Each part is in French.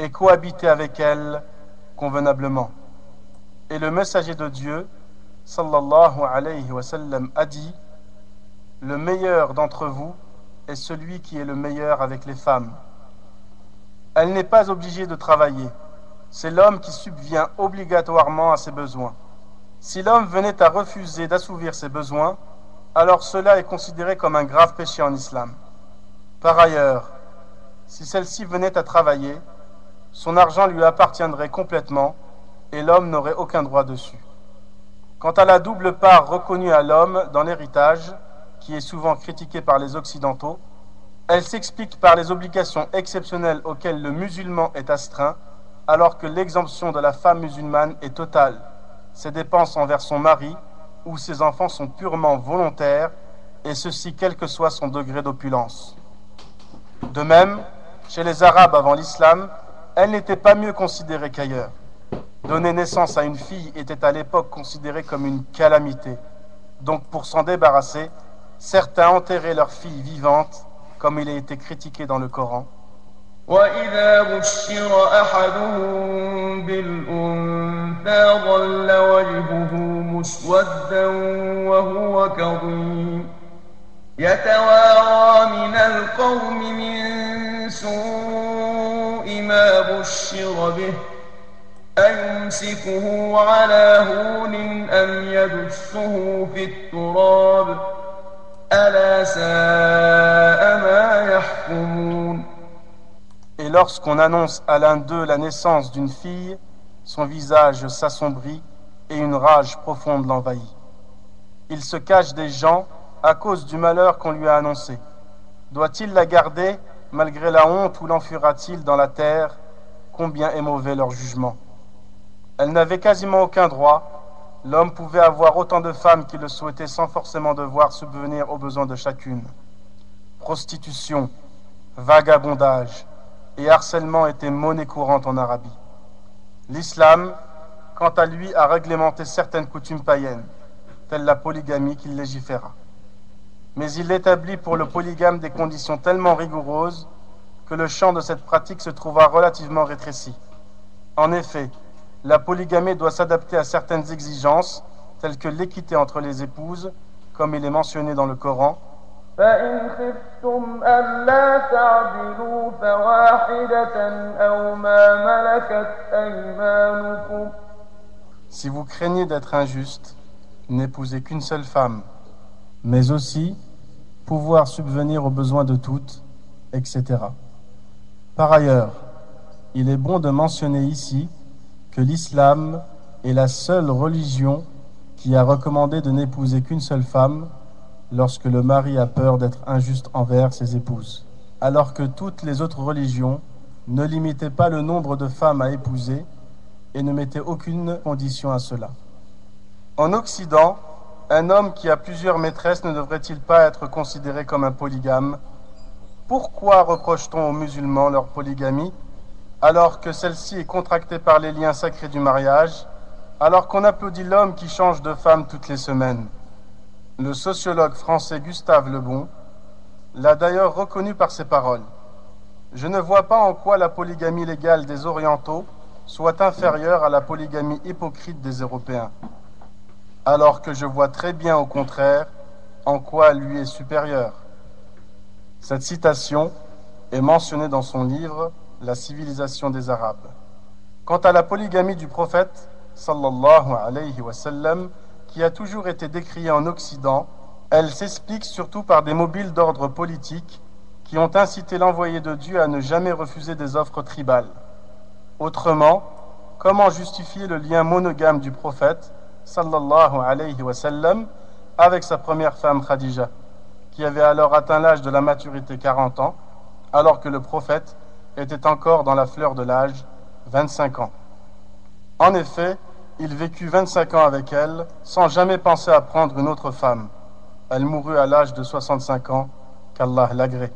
et cohabiter avec elles convenablement. Et le messager de Dieu, sallallahu alayhi wa sallam, a dit: le meilleur d'entre vous est celui qui est le meilleur avec les femmes. Elle n'est pas obligée de travailler, c'est l'homme qui subvient obligatoirement à ses besoins. Si l'homme venait à refuser d'assouvir ses besoins, alors cela est considéré comme un grave péché en islam. Par ailleurs, si celle-ci venait à travailler, son argent lui appartiendrait complètement et l'homme n'aurait aucun droit dessus. Quant à la double part reconnue à l'homme dans l'héritage, qui est souvent critiquée par les Occidentaux, elle s'explique par les obligations exceptionnelles auxquelles le musulman est astreint, alors que l'exemption de la femme musulmane est totale. Ses dépenses envers son mari ou ses enfants sont purement volontaires, et ceci quel que soit son degré d'opulence. De même, chez les Arabes avant l'islam, elle n'était pas mieux considérée qu'ailleurs. Donner naissance à une fille était à l'époque considéré comme une calamité. Donc pour s'en débarrasser, certains enterraient leur fille vivante, comme il a été critiqué dans le Coran. وإذا بشر أحدهم بالأنثى ظل وجهه مسودا وهو كظيم يتوارى من القوم من سوء ما بشر به أيمسكه على هون أم يدسه في التراب ألا ساء ما يحكمون. Et lorsqu'on annonce à l'un d'eux la naissance d'une fille, son visage s'assombrit et une rage profonde l'envahit. Il se cache des gens à cause du malheur qu'on lui a annoncé. Doit-il la garder malgré la honte ou l'enfuira-t-il dans la terre? Combien est mauvais leur jugement. Elle n'avait quasiment aucun droit. L'homme pouvait avoir autant de femmes qu'il le souhaitait sans forcément devoir subvenir aux besoins de chacune. Prostitution, vagabondage et harcèlement étaient monnaie courante en Arabie. L'islam, quant à lui, a réglementé certaines coutumes païennes, telle la polygamie qu'il légiféra. Mais il établit pour le polygame des conditions tellement rigoureuses que le champ de cette pratique se trouva relativement rétréci. En effet, la polygamie doit s'adapter à certaines exigences, telles que l'équité entre les épouses, comme il est mentionné dans le Coran. فإن خفتم ألا تعدلوا فواحدة أو ما ملكت أيمانكم. Si vous craignez d'être injuste, n'épousez qu'une seule femme, mais aussi pouvoir subvenir aux besoins de toutes, etc. Par ailleurs, il est bon de mentionner ici que l'islam est la seule religion qui a recommandé de n'épouser qu'une seule femme lorsque le mari a peur d'être injuste envers ses épouses, alors que toutes les autres religions ne limitaient pas le nombre de femmes à épouser et ne mettaient aucune condition à cela. En Occident, un homme qui a plusieurs maîtresses ne devrait-il pas être considéré comme un polygame? Pourquoi reproche-t-on aux musulmans leur polygamie alors que celle-ci est contractée par les liens sacrés du mariage, alors qu'on applaudit l'homme qui change de femme toutes les semaines? Le sociologue français Gustave Le Bon l'a d'ailleurs reconnu par ses paroles. Je ne vois pas en quoi la polygamie légale des Orientaux soit inférieure à la polygamie hypocrite des Européens, alors que je vois très bien au contraire en quoi elle lui est supérieure. Cette citation est mentionnée dans son livre « La civilisation des Arabes ». Quant à la polygamie du prophète, sallallahu alayhi wa sallam, qui a toujours été décriée en Occident, elle s'explique surtout par des mobiles d'ordre politique qui ont incité l'envoyé de Dieu à ne jamais refuser des offres tribales. Autrement, comment justifier le lien monogame du prophète, sallallahu alayhi wa sallam, avec sa première femme Khadija, qui avait alors atteint l'âge de la maturité 40 ans, alors que le prophète était encore dans la fleur de l'âge, 25 ans. En effet, il vécut 25 ans avec elle, sans jamais penser à prendre une autre femme. Elle mourut à l'âge de 65 ans, qu'Allah l'agrée.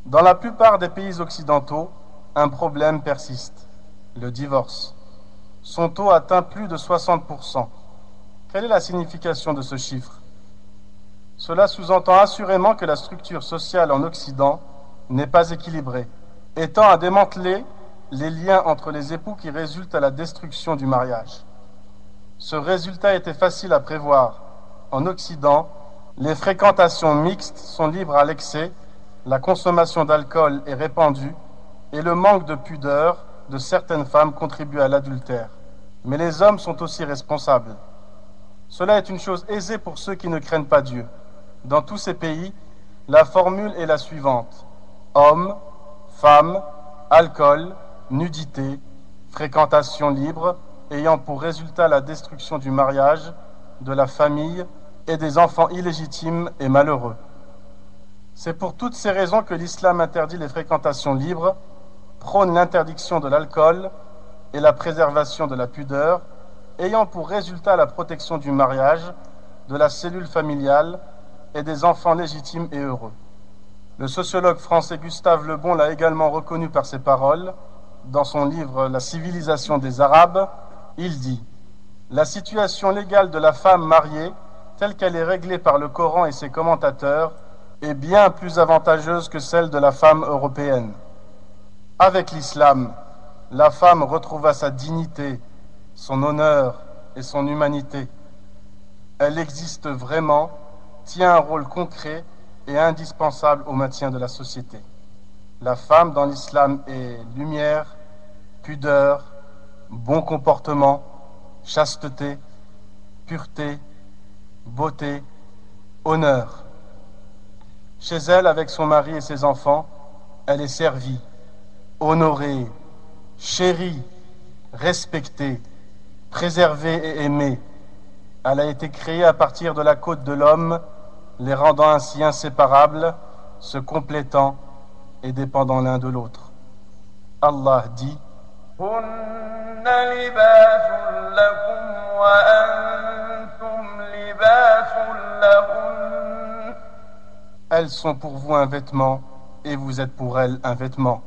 Dans la plupart des pays occidentaux, un problème persiste, le divorce. Son taux atteint plus de 60%. Quelle est la signification de ce chiffre? Cela sous-entend assurément que la structure sociale en Occident n'est pas équilibrée et tend à démanteler les liens entre les époux qui résultent à la destruction du mariage. Ce résultat était facile à prévoir. En Occident, les fréquentations mixtes sont libres à l'excès, la consommation d'alcool est répandue et le manque de pudeur de certaines femmes contribue à l'adultère. Mais les hommes sont aussi responsables. Cela est une chose aisée pour ceux qui ne craignent pas Dieu. Dans tous ces pays, la formule est la suivante: hommes, femmes, alcool, nudité, fréquentation libre, ayant pour résultat la destruction du mariage, de la famille et des enfants illégitimes et malheureux. C'est pour toutes ces raisons que l'islam interdit les fréquentations libres, prône l'interdiction de l'alcool et la préservation de la pudeur, ayant pour résultat la protection du mariage, de la cellule familiale et des enfants légitimes et heureux. Le sociologue français Gustave Le Bon l'a également reconnu par ses paroles. Dans son livre La civilisation des Arabes, il dit: la situation légale de la femme mariée, telle qu'elle est réglée par le Coran et ses commentateurs, est bien plus avantageuse que celle de la femme européenne. Avec l'islam, la femme retrouva sa dignité, son honneur et son humanité. Elle existe vraiment, tient un rôle concret et indispensable au maintien de la société. La femme dans l'islam est lumière, pudeur, bon comportement, chasteté, pureté, beauté, honneur. Chez elle, avec son mari et ses enfants, elle est servie, honorée, chérie, respectée, préservée et aimée. Elle a été créée à partir de la côte de l'homme, les rendant ainsi inséparables, se complétant et dépendant l'un de l'autre. Allah dit: elles sont pour vous un vêtement et vous êtes pour elles un vêtement.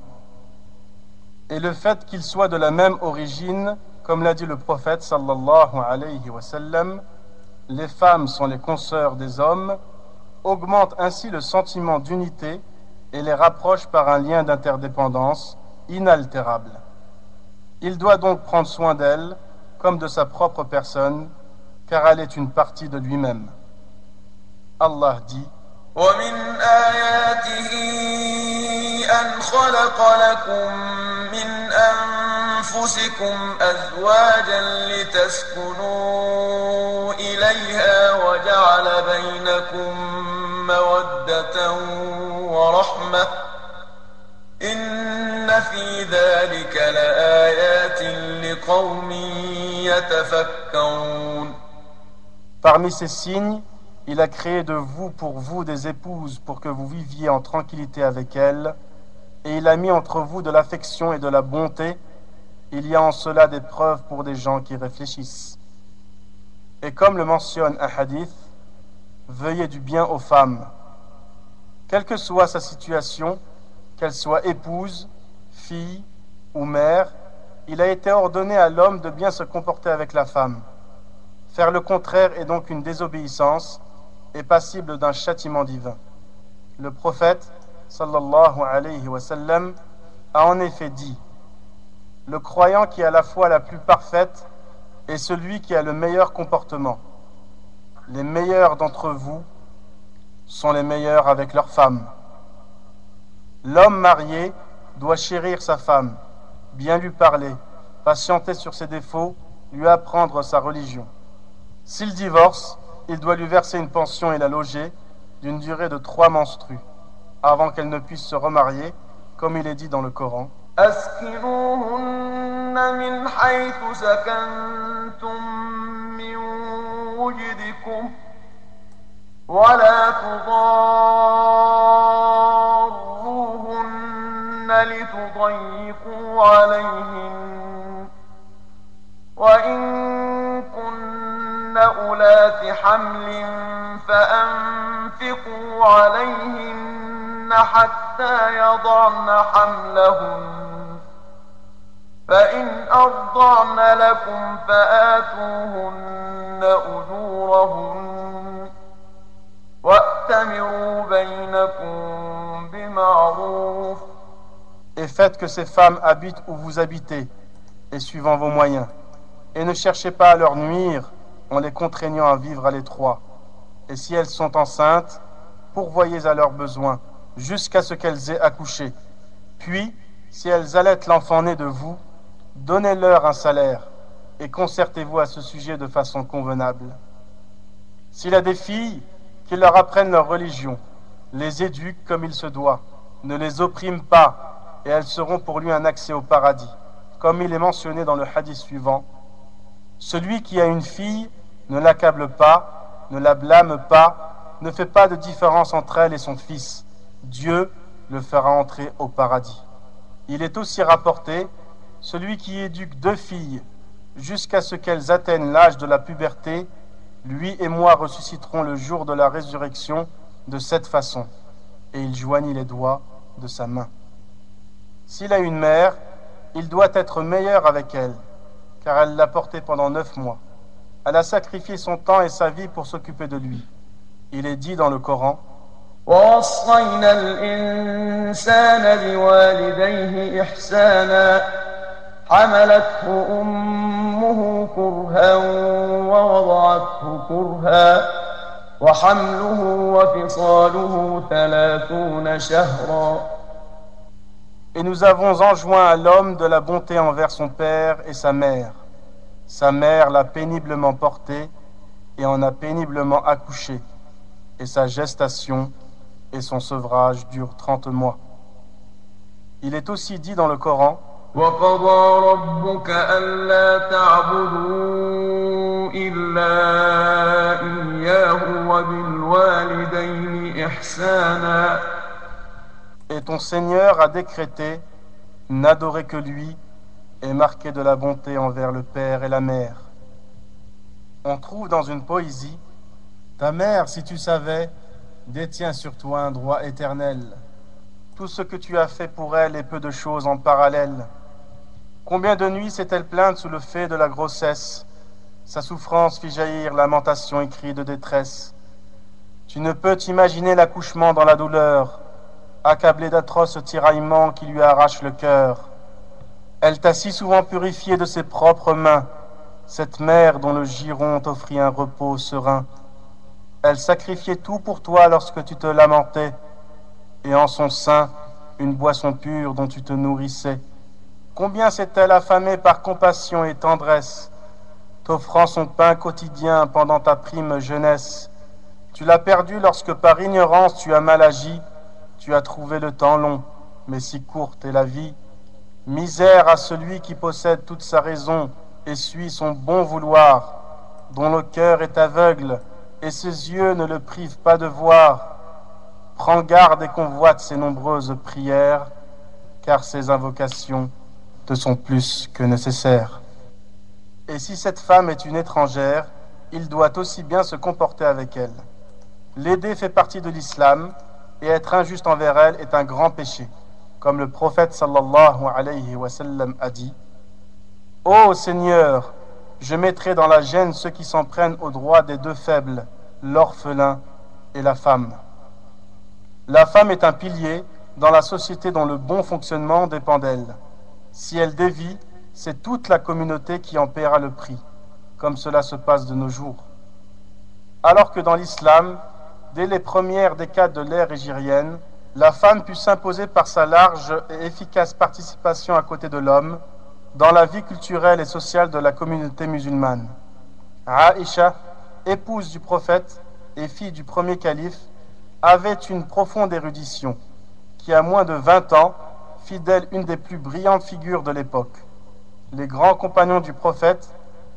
Et le fait qu'ils soient de la même origine, comme l'a dit le prophète sallallahu alayhi wa sallam, les femmes sont les consoeurs des hommes, augmente ainsi le sentiment d'unité et les rapproche par un lien d'interdépendance inaltérable. Il doit donc prendre soin d'elle comme de sa propre personne, car elle est une partie de lui-même. Allah dit: ومن آياته أن خلق لكم من أنفسكم أزواجا لتسكنوا إليها وجعل بينكم مودة ورحمة إن في ذلك لآيات لقوم يتفكرون. Parmi ces signes, il a créé de vous pour vous des épouses pour que vous viviez en tranquillité avec elles, et il a mis entre vous de l'affection et de la bonté. Il y a en cela des preuves pour des gens qui réfléchissent. Et comme le mentionne un hadith, veuillez du bien aux femmes. Quelle que soit sa situation, qu'elle soit épouse, fille ou mère, il a été ordonné à l'homme de bien se comporter avec la femme. Faire le contraire est donc une désobéissance et passible d'un châtiment divin. Le prophète, sallallahu alayhi wa sallam, a en effet dit: le croyant qui a la foi la plus parfaite est celui qui a le meilleur comportement. Les meilleurs d'entre vous sont les meilleurs avec leurs femmes. L'homme marié doit chérir sa femme, bien lui parler, patienter sur ses défauts, lui apprendre sa religion. S'il divorce, il doit lui verser une pension et la loger d'une durée de 3 menstrues, avant qu'elle ne puisse se remarier, comme il est dit dans le Coran. أسكنوهن من حيث سكنتم من وجدكم ولا تضاروهن لتضيقوا عليهن وإن كن أولات حمل فأنفقوا عليهن حتى يضعن حملهن فإن أرضعن لكم فآتوهن أجورهن وأتمروا بينكم بمعروف. et faites que ces femmes habitent où vous habitez, et suivant vos moyens. Et ne cherchez pas à leur nuire en les contraignant à vivre à l'étroit. Et si elles sont enceintes, pourvoyez à leurs besoins, jusqu'à ce qu'elles aient accouché. Puis, si elles allaitent l'enfant né de vous, donnez-leur un salaire, et concertez-vous à ce sujet de façon convenable. S'il a des filles, qu'ils leur apprennent leur religion, les éduquent comme il se doit, ne les oppriment pas, et elles seront pour lui un accès au paradis, comme il est mentionné dans le hadith suivant. Celui qui a une fille ne l'accable pas, ne la blâme pas, ne fait pas de différence entre elle et son fils. Dieu le fera entrer au paradis. Il est aussi rapporté, celui qui éduque 2 filles jusqu'à ce qu'elles atteignent l'âge de la puberté, lui et moi ressusciterons le jour de la résurrection de cette façon. Et il joignit les doigts de sa main. S'il a une mère, il doit être meilleur avec elle, car elle l'a porté pendant 9 mois. Elle a sacrifié son temps et sa vie pour s'occuper de lui. Il est dit dans le Coran, ووصينا الإنسان بوالديه إحسانا حملته أمه كرها ووضعته كرها وحمله وفصاله 30 شهرا. Et nous avons enjoint à l'homme de la bonté envers son père et sa mère. Sa mère l'a péniblement porté et en a péniblement accouché. Et sa gestation et son sevrage durent 30 mois. Il est aussi dit dans le Coran, وقضى ربك ألا تعبدوا إلا إياه وبالوالدين إحسانا. Et ton Seigneur a décrété, n'adorer que lui et marquer de la bonté envers le père et la mère. On trouve dans une poésie, ta mère, si tu savais, détient sur toi un droit éternel. Tout ce que tu as fait pour elle est peu de choses en parallèle. Combien de nuits s'est-elle plainte sous le fait de la grossesse? Sa souffrance fit jaillir lamentation et cris de détresse. Tu ne peux t'imaginer l'accouchement dans la douleur, accablée d'atroces tiraillements qui lui arrachent le cœur. Elle t'a si souvent purifié de ses propres mains, cette mère dont le giron t'offrit un repos serein. Elle sacrifiait tout pour toi lorsque tu te lamentais, et en son sein, une boisson pure dont tu te nourrissais. Combien s'est-elle affamée par compassion et tendresse, t'offrant son pain quotidien pendant ta prime jeunesse. Tu l'as perdue lorsque par ignorance tu as mal agi, tu as trouvé le temps long, mais si courte est la vie. Misère à celui qui possède toute sa raison et suit son bon vouloir, dont le cœur est aveugle et ses yeux ne le privent pas de voir. Prends garde et convoite ses nombreuses prières, car ses invocations te sont plus que nécessaires. Et si cette femme est une étrangère, il doit aussi bien se comporter avec elle. L'aider fait partie de l'islam, et être injuste envers elle est un grand péché. Comme le prophète sallallahu alayhi wa sallam a dit, « Ô Seigneur, je mettrai dans la gêne ceux qui s'en prennent aux droits des 2 faibles, l'orphelin et la femme. » La femme est un pilier dans la société dont le bon fonctionnement dépend d'elle. Si elle dévie, c'est toute la communauté qui en paiera le prix, comme cela se passe de nos jours. Alors que dans l'islam, dès les premières décades de l'ère hégirienne, la femme put s'imposer par sa large et efficace participation à côté de l'homme dans la vie culturelle et sociale de la communauté musulmane. Aïcha, épouse du prophète et fille du premier calife, avait une profonde érudition qui, à moins de 20 ans, fit d'elle une des plus brillantes figures de l'époque. Les grands compagnons du prophète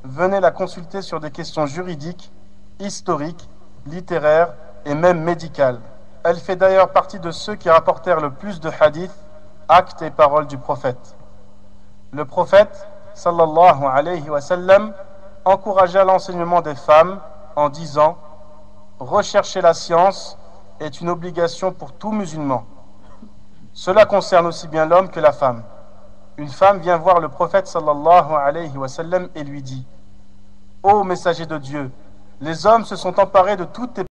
venaient la consulter sur des questions juridiques, historiques, littéraires et même médicales. Elle fait d'ailleurs partie de ceux qui rapportèrent le plus de hadiths, actes et paroles du prophète. Le prophète, sallallahu alayhi wa sallam, encouragea l'enseignement des femmes en disant « Rechercher la science est une obligation pour tout musulman. Cela concerne aussi bien l'homme que la femme. Une femme vient voir le prophète sallallahu alayhi wa sallam et lui dit « Ô messager de Dieu, les hommes se sont emparés de toutes tes